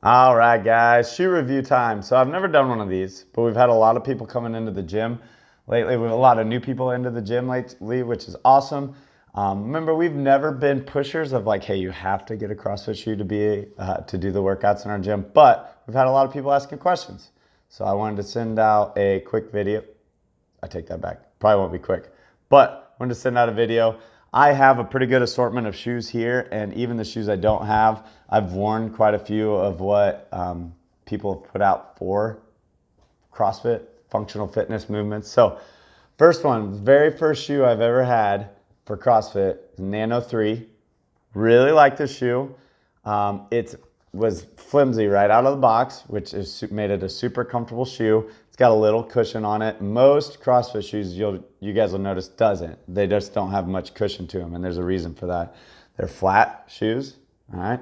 All right, guys, shoe review time. So I've never done one of these, but we've had a lot of people coming into the gym lately. We have a lot of new people into the gym lately, which is awesome. Remember, we've never been pushers of like, hey, you have to get a CrossFit shoe to do the workouts in our gym, but we've had a lot of people asking questions. So I wanted to send out a quick video. I take that back. Probably won't be quick, but I wanted to send out a video. I have a pretty good assortment of shoes here, and even the shoes I don't have, I've worn quite a few of what people have put out for CrossFit, functional fitness movements. So first one, very first shoe I've ever had for CrossFit, Nano 3. Really like this shoe. It was flimsy right out of the box, which made it a super comfortable shoe. It's got a little cushion on it. Most CrossFit shoes, you guys will notice, doesn't. They just don't have much cushion to them, and there's a reason for that. They're flat shoes, all right?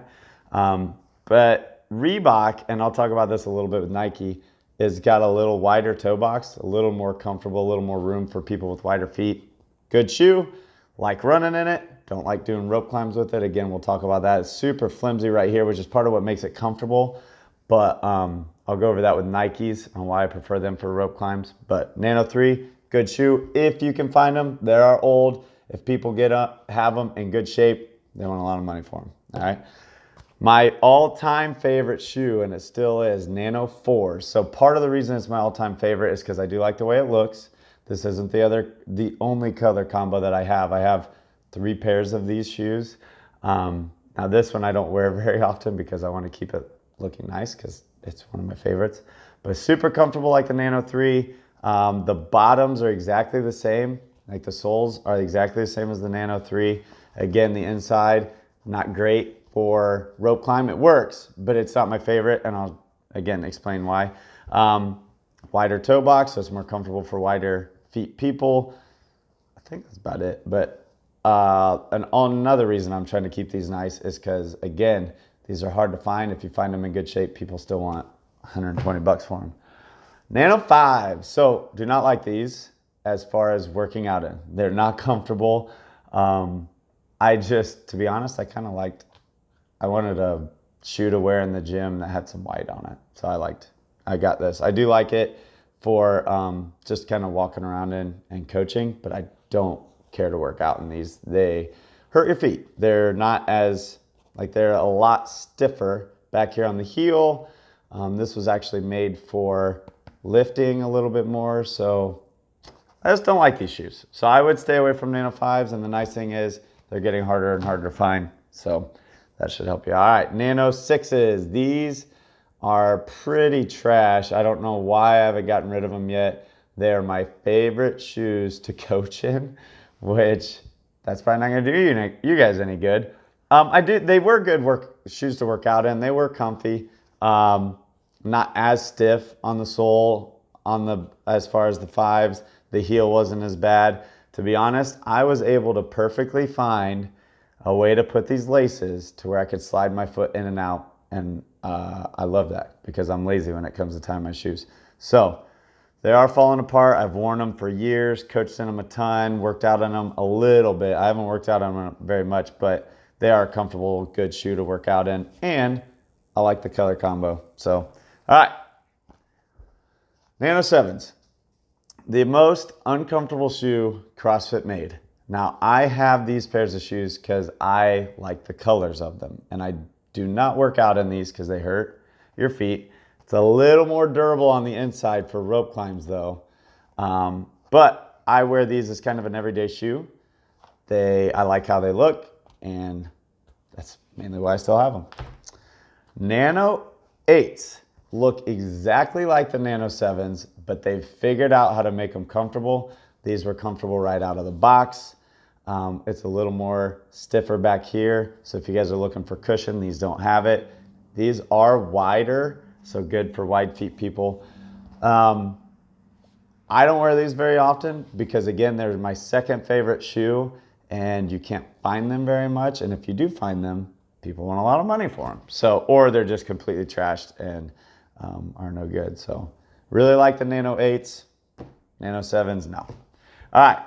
But Reebok, and I'll talk about this a little bit with Nike, has got a little wider toe box, a little more comfortable, a little more room for people with wider feet. Good shoe, like running in it. Don't like doing rope climbs with it. Again, we'll talk about that. It's super flimsy right here, which is part of what makes it comfortable. But I'll go over that with Nikes and why I prefer them for rope climbs. But Nano 3, good shoe. If you can find them, they are old. If people have them in good shape, they want a lot of money for them. All right. My all-time favorite shoe, and it still is, Nano 4. So part of the reason it's my all-time favorite is because I do like the way it looks. This isn't the only color combo that I have. I have 3 pairs of these shoes. Now this one I don't wear very often because I want to keep it looking nice because it's one of my favorites. But super comfortable like the Nano 3. The bottoms are exactly the same. Like the soles are exactly the same as the Nano 3. Again, the inside, not great for rope climb. It works, but it's not my favorite, and I'll again explain why. Wider toe box, so it's more comfortable for wider feet people. I think that's about it. But another reason I'm trying to keep these nice is because, again, these are hard to find. If you find them in good shape, people still want 120 bucks for them. Nano 5. So do not like these as far as working out in. They're not comfortable. To be honest, I wanted a shoe to wear in the gym that had some white on it. So I got this. I do like it for just kind of walking around in and coaching, but I don't care to work out in these. They hurt your feet. They're a lot stiffer back here on the heel. This was actually made for lifting a little bit more. So I just don't like these shoes. So I would stay away from Nano 5s. And the nice thing is they're getting harder and harder to find. So that should help you. All right, Nano 6s. These are pretty trash. I don't know why I haven't gotten rid of them yet. They're my favorite shoes to coach in, which that's probably not going to do you guys any good. They were good shoes to work out in. They were comfy. Not as stiff on the sole as far as the 5s. The heel wasn't as bad. To be honest, I was able to perfectly find a way to put these laces to where I could slide my foot in and out. And I love that because I'm lazy when it comes to tying my shoes. So they are falling apart. I've worn them for years, coached in them a ton, worked out in them a little bit. I haven't worked out on them very much, but they are a comfortable, good shoe to work out in. And I like the color combo. So, all right. Nano 7s. The most uncomfortable shoe CrossFit made. Now, I have these pairs of shoes because I like the colors of them. And I do not work out in these because they hurt your feet. It's a little more durable on the inside for rope climbs, though. But I wear these as kind of an everyday shoe. I like how they look, and that's mainly why I still have them. Nano 8s look exactly like the Nano 7s, but they've figured out how to make them comfortable. These were comfortable right out of the box. It's a little more stiffer back here. So if you guys are looking for cushion, these don't have it. These are wider, so good for wide feet people. I don't wear these very often because, again, they're my second favorite shoe, and you can't find them very much. And if you do find them, people want a lot of money for them. Or they're just completely trashed and are no good. So really like the Nano 8s. Nano 7s, no. All right,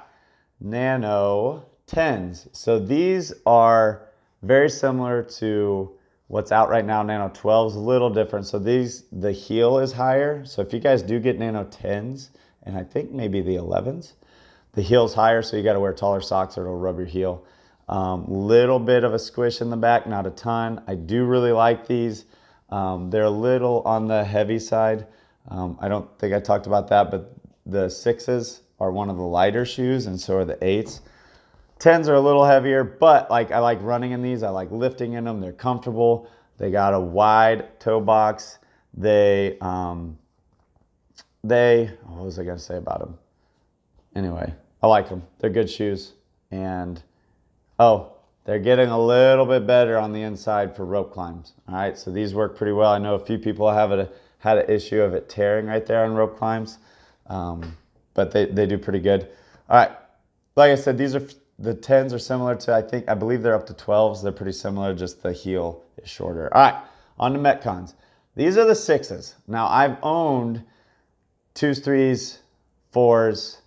Nano 10s. So these are very similar to What's out right now, Nano 12s, a little different. So the heel is higher. So if you guys do get Nano 10s, and I think maybe the 11s, the heel's higher, so you got to wear taller socks or it'll rub your heel. Little bit of a squish in the back, not a ton. I do really like these. They're a little on the heavy side. I don't think I talked about that, but the 6s are one of the lighter shoes, and so are the 8s. 10s are a little heavier, but like I like running in these. I like lifting in them. They're comfortable. They got a wide toe box. What was I gonna say about them? Anyway, I like them. They're good shoes. And they're getting a little bit better on the inside for rope climbs. All right, so these work pretty well. I know a few people had an issue of it tearing right there on rope climbs, but they do pretty good. All right, like I said, the 10s are similar to, I believe they're up to 12s. They're pretty similar, just the heel is shorter. All right, on to Metcons. These are the 6s. Now, I've owned 2s, 3s, 4s,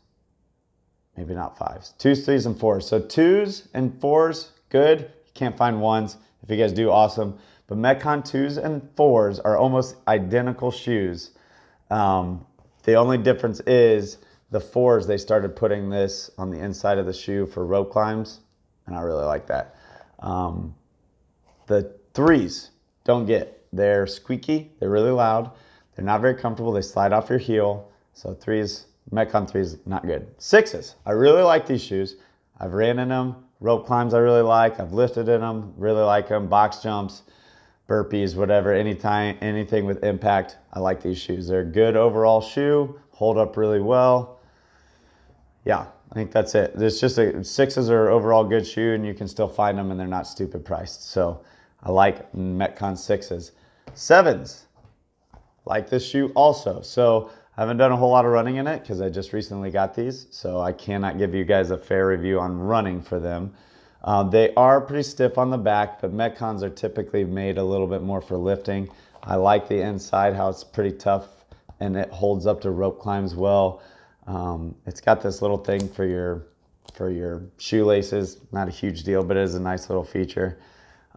maybe not 5s. 2s, 3s, and 4s. So 2s and 4s, good. You can't find 1s. If you guys do, awesome. But Metcon 2s and 4s are almost identical shoes. The only difference is the 4s, they started putting this on the inside of the shoe for rope climbs, and I really like that. The 3s don't get. They're squeaky. They're really loud. They're not very comfortable. They slide off your heel. So 3s, Metcon 3s, not good. 6s, I really like these shoes. I've ran in them. Rope climbs I really like. I've lifted in them. Really like them. Box jumps, burpees, whatever, anything with impact. I like these shoes. They're a good overall shoe. Hold up really well. Yeah, I think that's it. There's just 6s are overall good shoe, and you can still find them, and they're not stupid priced. So I like Metcon 6s. 7s, like this shoe also. So I haven't done a whole lot of running in it because I just recently got these, so I cannot give you guys a fair review on running for them. They are pretty stiff on the back, but Metcons are typically made a little bit more for lifting. I like the inside, how it's pretty tough, and it holds up to rope climbs well. It's got this little thing for your shoelaces. Not a huge deal, but it is a nice little feature.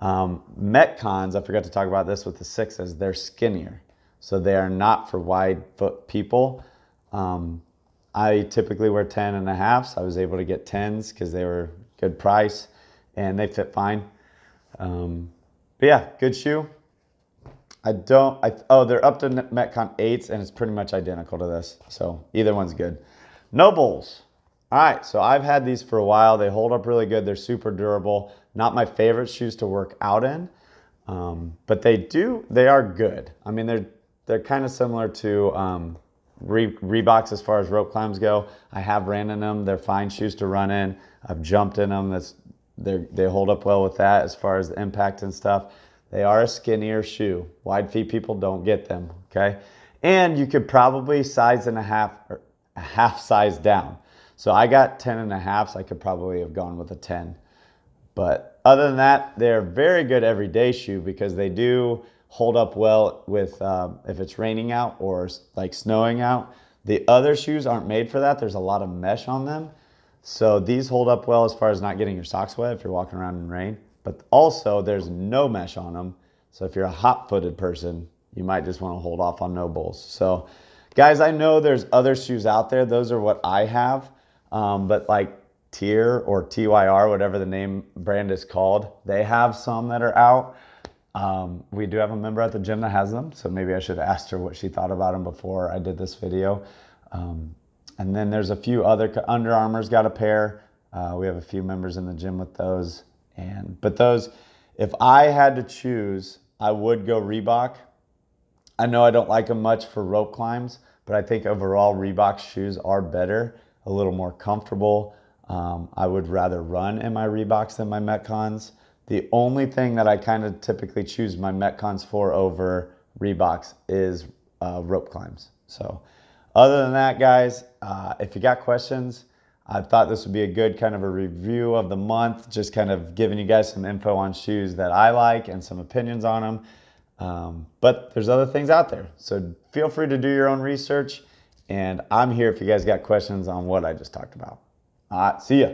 Metcons, I forgot to talk about this with the 6s, they're skinnier. So they are not for wide foot people. I typically wear 10.5s. I was able to get 10s because they were good price and they fit fine. But yeah, good shoe. They're up to Metcon 8s, and it's pretty much identical to this. So either one's good. No Bulls. All right, so I've had these for a while. They hold up really good. They're super durable. Not my favorite shoes to work out in, but they are good. I mean, they're kind of similar to Reeboks as far as rope climbs go. I have ran in them. They're fine shoes to run in. I've jumped in them. They hold up well with that as far as the impact and stuff. They are a skinnier shoe. Wide feet people don't get them, okay? And you could probably size and a half size down. So I got 10.5s. I could probably have gone with a 10. But other than that, they're very good everyday shoe because they do hold up well with if it's raining out or like snowing out. The other shoes aren't made for that. There's a lot of mesh on them. So these hold up well as far as not getting your socks wet if you're walking around in rain. But also there's no mesh on them. So if you're a hot-footed person, you might just want to hold off on no Bulls. So guys, I know there's other shoes out there. Those are what I have. But like Tier or TYR, whatever the name brand is called, they have some that are out. We do have a member at the gym that has them. So maybe I should have asked her what she thought about them before I did this video. And then there's a few other, Under Armour's got a pair. We have a few members in the gym with those. But those, if I had to choose, I would go Reebok. I know I don't like them much for rope climbs, but I think overall Reebok shoes are better, a little more comfortable. I would rather run in my Reeboks than my Metcons. The only thing that I kind of typically choose my Metcons for over Reeboks is rope climbs. So other than that, guys, if you got questions, I thought this would be a good kind of a review of the month, just kind of giving you guys some info on shoes that I like and some opinions on them. But there's other things out there. So feel free to do your own research. And I'm here if you guys got questions on what I just talked about. All right, see ya.